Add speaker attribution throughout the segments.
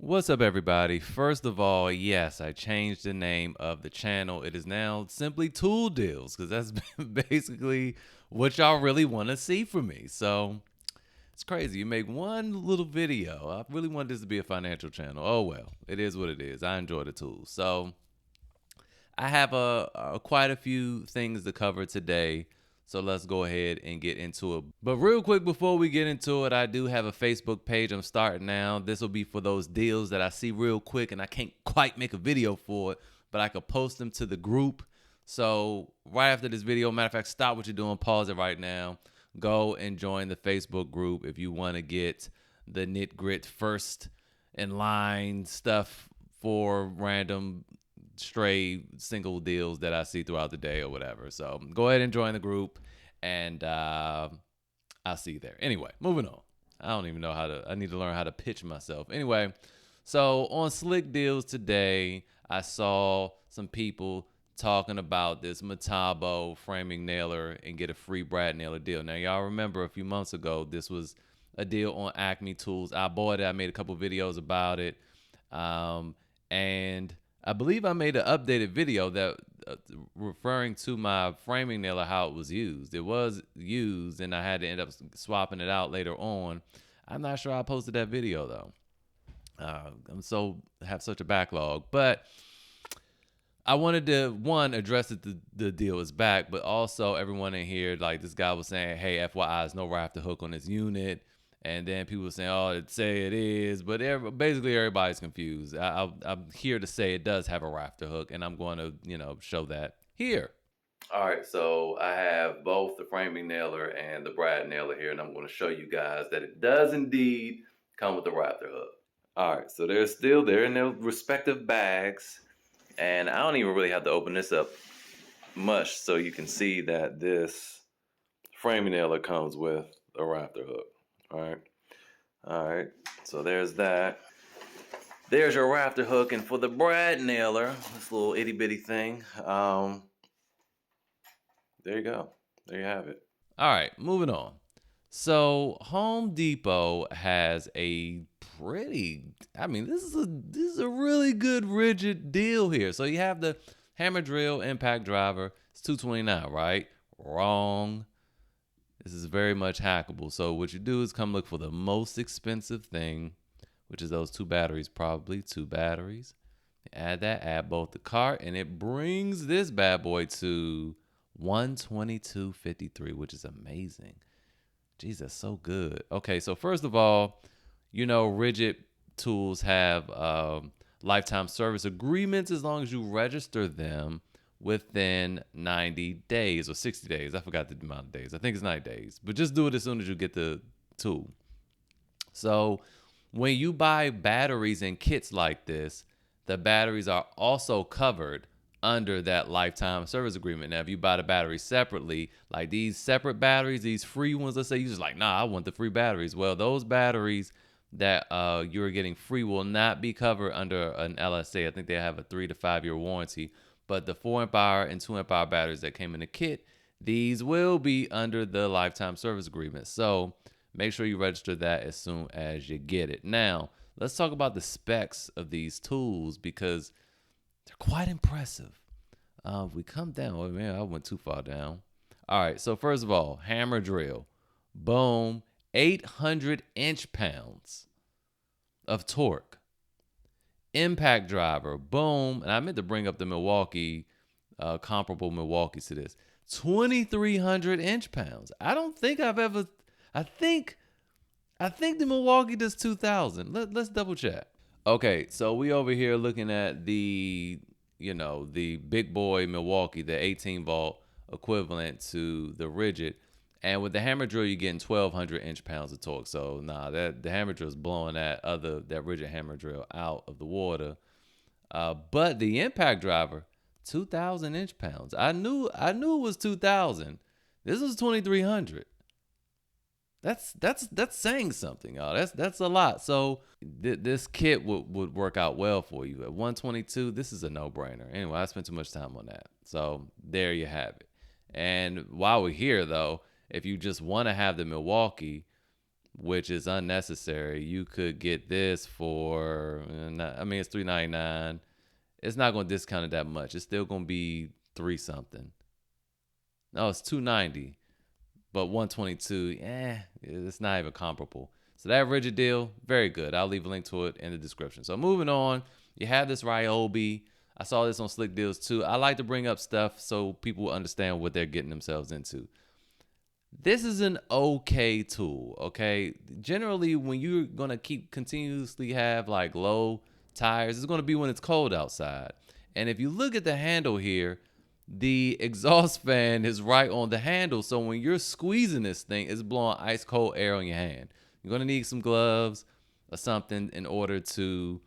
Speaker 1: What's up, everybody? First of all, yes, I changed the name of the channel. It is now simply Tool Deals because that's basically what y'all really want to see from me. So it's crazy. You make one little video. I really want this to be a financial channel. Oh well, it is what it is. I enjoy the tools. So I have quite a few things to cover today. So let's go ahead and get into it. But real quick before we get into it, I do have a Facebook page I'm starting now. This will be for those deals that I see real quick and I can't quite make a video for it, but I could post them to the group. So right after this video, matter of fact, stop what you're doing, pause it right now. Go and join the Facebook group if you want to get the knit grit first in line stuff for random stray single deals that I see throughout the day or whatever. So go ahead and join the group, and I'll see you there. Anyway, moving on. I don't even know I need to learn how to pitch myself. Anyway, so on Slick Deals today, I saw some people talking about this Metabo framing nailer and get a free brad nailer deal. Now, y'all remember a few months ago, this was a deal on Acme Tools. I bought it. I made a couple videos about it. And I believe I made an updated video that referring to my framing nailer, how it was used. It was used, and I had to end up swapping it out later on. I'm not sure I posted that video though. Have such a backlog, but I wanted to address that the deal is back, but also everyone in here, like this guy was saying, hey, FYI, there's no rafter hook on this unit. And then people were saying, oh, it say it is. But basically everybody's confused. I'm here to say it does have a rafter hook, and I'm going to, show that here. All right, so I have both the framing nailer and the brad nailer here, and I'm going to show you guys that it does indeed come with a rafter hook. All right, so they're still there in their respective bags, and I don't even really have to open this up much so you can see that this framing nailer comes with a rafter hook. All right, so there's that. There's your rafter hook, and for the brad nailer, this little itty bitty thing, there you go. There you have it. All right, moving on. So Home Depot has a this is a really good rigid deal here. So you have the hammer drill impact driver. It's $229, right? Wrong. This is very much hackable. So what you do is come look for the most expensive thing, which is those two batteries, probably two batteries. Add both the cart, and it brings this bad boy to $122.53, which is amazing. Jesus, so good. Okay, so first of all, rigid tools have lifetime service agreements as long as you register them within 90 days or 60 days. I forgot the amount of days. I think it's 90 days. But just do it as soon as you get the tool. So when you buy batteries and kits like this, the batteries are also covered under that lifetime service agreement. Now, if you buy the batteries separately, like these separate batteries, these free ones, let's say you're just like, nah, I want the free batteries. Well, those batteries that you're getting free will not be covered under an LSA. I think they have a 3 to 5 year warranty. But the 4 amp and 2 amp batteries that came in the kit, these will be under the lifetime service agreement. So make sure you register that as soon as you get it. Now, let's talk about the specs of these tools because they're quite impressive. If we come down, oh man, I went too far down. All right, so first of all, hammer drill, boom, 800 inch-pounds of torque. Impact driver, boom, and I meant to bring up the Milwaukee, comparable Milwaukees to this, 2,300 inch-pounds. I think the Milwaukee does 2,000. Let's double check. Okay, so we over here looking at the big boy Milwaukee, the 18 volt equivalent to the rigid. And with the hammer drill, you're getting 1,200 inch-pounds of torque. So the hammer drill is blowing that rigid hammer drill out of the water. But the impact driver, 2,000 inch-pounds. I knew it was 2,000. This was 2,300. That's saying something, y'all. That's a lot. So this kit would work out well for you. At 122, this is a no-brainer. Anyway, I spent too much time on that. So there you have it. And while we're here, though, if you just want to have the Milwaukee, which is unnecessary. You could get this for, I mean, it's $3.99. It's not going to discount it that much. It's still going to be three something. No, it's $2.90, but $122. It's not even comparable. So that Rigid deal, very good. I'll leave a link to it in the description. So moving on, you have this Ryobi. I saw this on Slick Deals too. I like to bring up stuff so people understand what they're getting themselves into. This is an okay tool, okay? Generally, when you're gonna continuously have like low tires, it's gonna be when it's cold outside. And if you look at the handle here, the exhaust fan is right on the handle. So when you're squeezing this thing, it's blowing ice cold air on your hand. You're gonna need some gloves or something in order to,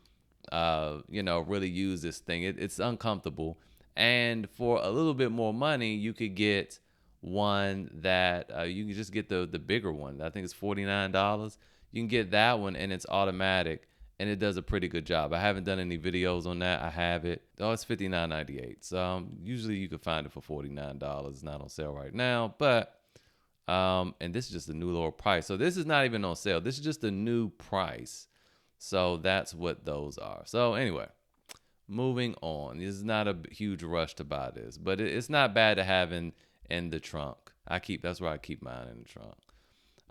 Speaker 1: really use this thing. It's uncomfortable. And for a little bit more money, you could get one that you can just get the bigger one. I think it's $49. You can get that one and it's automatic and it does a pretty good job. I haven't done any videos on that. I have it. Oh, it's $59.98. So usually you can find it for $49. It's not on sale right now, but and this is just a new lower price. So this is not even on sale. This is just a new price. So that's what those are. So anyway, moving on. This is not a huge rush to buy this, but it's not bad to have in the trunk. That's where I keep mine, in the trunk.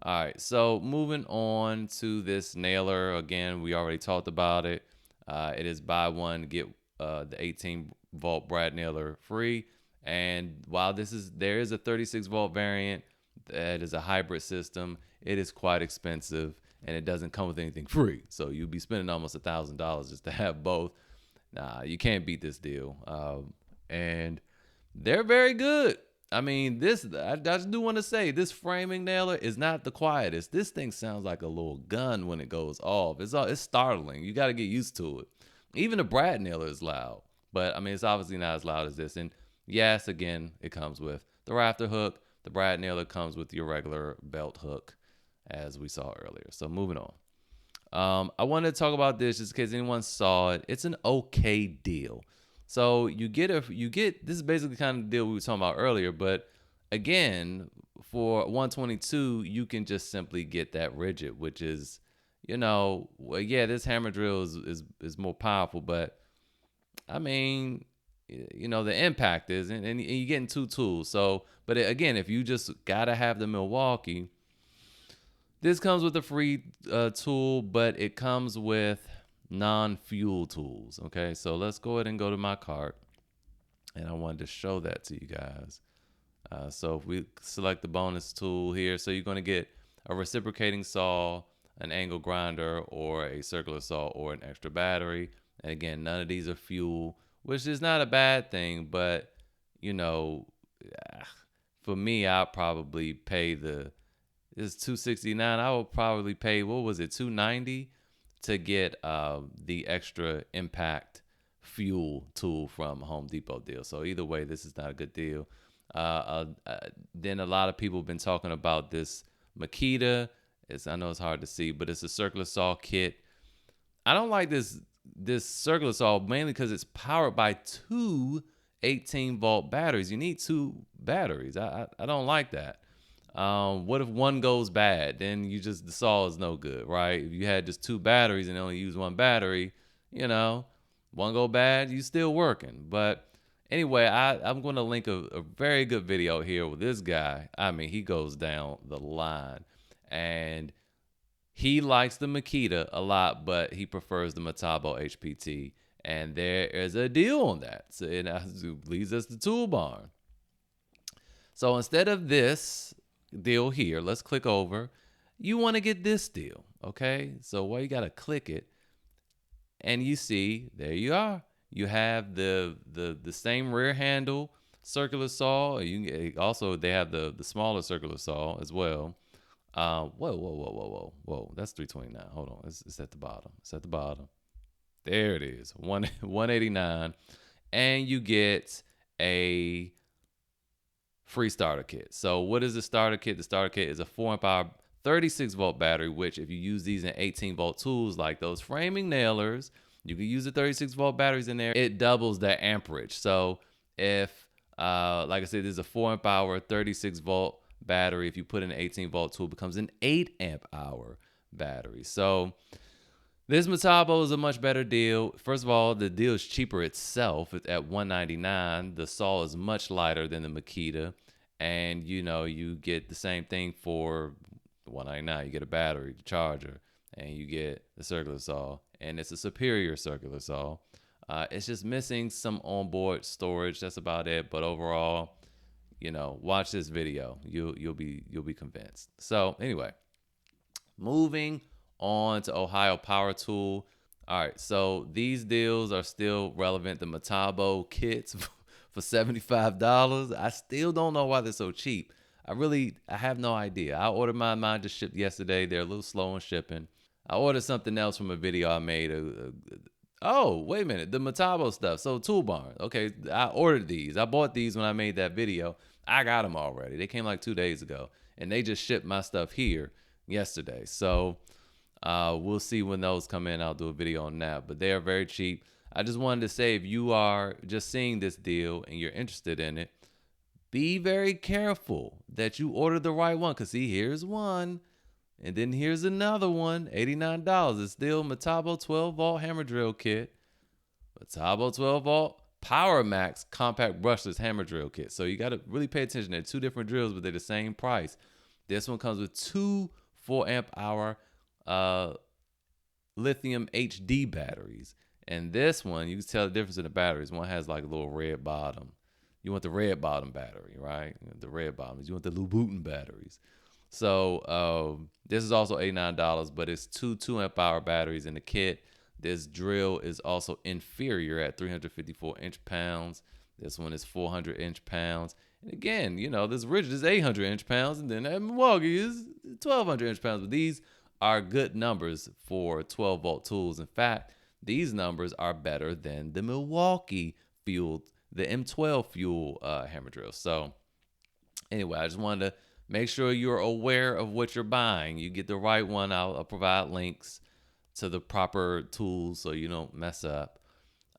Speaker 1: All right, so moving on to this nailer. Again, we already talked about it. It is buy one, get the 18 volt brad nailer free. And while there is a 36 volt variant that is a hybrid system, it is quite expensive and it doesn't come with anything free. So you'll be spending almost $1,000 just to have both. Nah, you can't beat this deal. And they're very good. I mean, I just do want to say, this framing nailer is not the quietest. This thing sounds like a little gun when it goes off. It's startling. You got to get used to it. Even the brad nailer is loud, but I mean, it's obviously not as loud as this. And yes, again, it comes with the rafter hook. The brad nailer comes with your regular belt hook, as we saw earlier. So moving on. I wanted to talk about this just in case anyone saw it. It's an okay deal. So you get this is basically kind of the deal we were talking about earlier, but again, for $122, you can just simply get that Rigid, which is, this hammer drill is more powerful, but I mean, the impact is, and you're getting two tools. So, but again, if you just gotta have the Milwaukee, this comes with a free tool, but it comes with non-fuel tools. Okay, so let's go ahead and go to my cart, and I wanted to show that to you guys. So if we select the bonus tool here, so you're going to get a reciprocating saw, an angle grinder, or a circular saw, or an extra battery. And again, none of these are fuel, which is not a bad thing, but for me, I'll probably pay it's $269. I will probably pay, what was it, $290 to get the extra impact fuel tool from Home Depot deal. So either way, this is not a good deal. Then a lot of people have been talking about this Makita. I know it's hard to see, but it's a circular saw kit. I don't like this circular saw mainly because it's powered by two 18 volt batteries. You need two batteries. I don't like that. What if one goes bad? Then the saw is no good, right? If you had just two batteries and only use one battery, one go bad, you still working. But anyway, I'm going to link a very good video here with this guy. I mean, he goes down the line, and he likes the Makita a lot, but he prefers the Metabo HPT, and there is a deal on that. So it leads us to Tool Barn. So instead of this deal here, let's click over. You want to get this deal, okay? So you got to click it, and you see there you are. You have the same rear handle circular saw. They have the smaller circular saw as well. Whoa! That's $329. Hold on, it's at the bottom. It's at the bottom. There it is, $189, and you get a free starter kit. So what is the starter kit? The starter kit is a 4-amp-hour 36 volt battery, which if you use these in 18 volt tools like those framing nailers, you can use the 36 volt batteries in there. It doubles the amperage. So if, like I said, this is a 4-amp-hour 36 volt battery. If you put in an 18-volt tool, it becomes an 8 amp hour battery. So this Metabo is a much better deal. First of all, the deal is cheaper itself. It's at $199. The saw is much lighter than the Makita. And, you get the same thing for $199. You get a battery, the charger, and you get the circular saw. And it's a superior circular saw. It's just missing some onboard storage. That's about it. But overall, watch this video. You'll be convinced. So anyway, moving on to Ohio Power Tool. All right, so these deals are still relevant. The Metabo kits for $75. I still don't know why they're so cheap. I have no idea. I ordered mine just shipped yesterday. They're a little slow on shipping. I ordered something else from a video I made. Oh, wait a minute. The Metabo stuff. So Tool Barn. Okay, I ordered these. I bought these when I made that video. I got them already. They came like 2 days ago. And they just shipped my stuff here yesterday. So we'll see when those come in. I'll do a video on that. But they are very cheap. I just wanted to say, if you are just seeing this deal and you're interested in it, be very careful that you order the right one. Because see, here's one. And then here's another one, $89. It's still Metabo 12-volt hammer drill kit. Metabo 12-volt Power Max compact brushless hammer drill kit. So you got to really pay attention. They're two different drills, but they're the same price. This one comes with two 4 amp hour lithium HD batteries. And this one, you can tell the difference in the batteries. One has like a little red bottom. You want the red bottom battery, right? The red bottoms. You want the Louboutin batteries. So this is also $89, but it's two 2 amp hour batteries in the kit. This drill is also inferior at 354 inch-pounds. This one is 400 inch-pounds. And again, this Ridgid is 800 inch-pounds, and then that Milwaukee is 1,200 inch-pounds. But these are good numbers for 12-volt tools. In fact, these numbers are better than the Milwaukee fueled, the M12 fuel hammer drill. So anyway, I just wanted to make sure you're aware of what you're buying. You get the right one. I'll provide links to the proper tools so you don't mess up.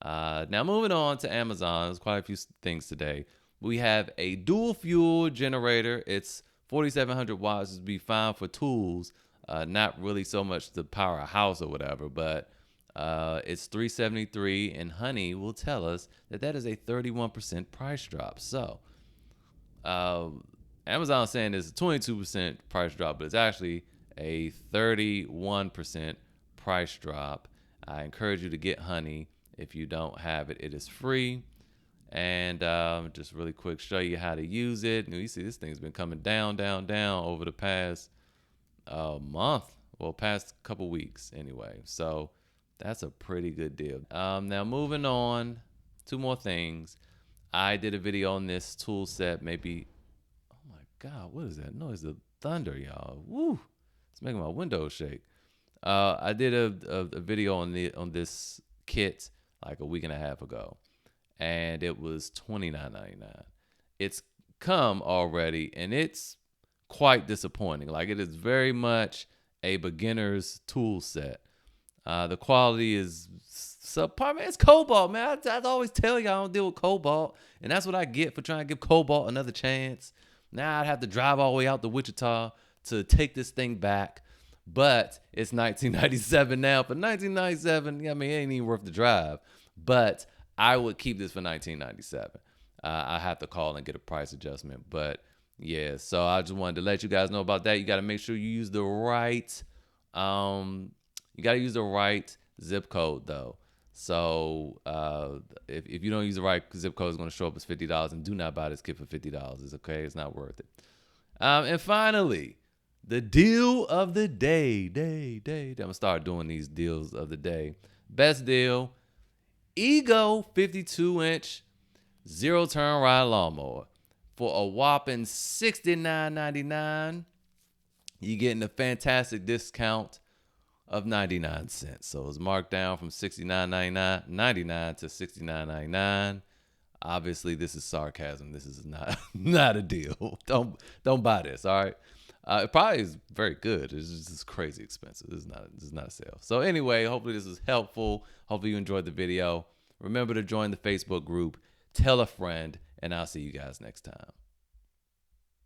Speaker 1: Now moving on to Amazon. There's quite a few things today. We have a dual fuel generator. It's 4,700 watts. It'd be fine for tools. Not really so much to power a house or whatever, but it's $373, and Honey will tell us that is a 31% price drop. So Amazon's saying it's a 22% price drop, but it's actually a 31% price drop. I encourage you to get Honey. If you don't have it, it is free. And just really quick, show you how to use it. You see this thing's been coming down over the past month. Well, past couple weeks anyway. So that's a pretty good deal. Now moving on, two more things. I did a video on this tool set maybe, oh my God, what is that noise? The thunder, y'all. Woo, it's making my windows shake. I did a video on this kit like a week and a half ago, and it was $29.99. It's come already, and it's quite disappointing. Like, it is very much a beginner's tool set. The quality is subpar. Man, it's Cobalt, man. I always tell you I don't deal with Cobalt, and that's what I get for trying to give Cobalt another chance. Now I'd have to drive all the way out to Wichita to take this thing back. But it's 1997 now. For 1997, I mean, it ain't even worth the drive. But I would keep this for 1997. I have to call and get a price adjustment. But yeah, so I just wanted to let you guys know about that. You got to make sure you use the right, zip code though. So if you don't use the right zip code, it's going to show up as $50. And do not buy this kit for $50. It's okay. It's not worth it. And finally, the deal of the day. I'm going to start doing these deals of the day. Best deal, Ego 52-inch zero-turn ride lawnmower. For a whopping $69.99, you're getting a fantastic discount of 99 cents. So it's marked down from $69.99 to $69.99. Obviously, this is sarcasm. This is not a deal. Don't buy this, all right? It probably is very good. It's just crazy expensive. This is not a sale. So anyway, hopefully this was helpful. Hopefully you enjoyed the video. Remember to join the Facebook group. Tell a friend, and I'll see you guys next time.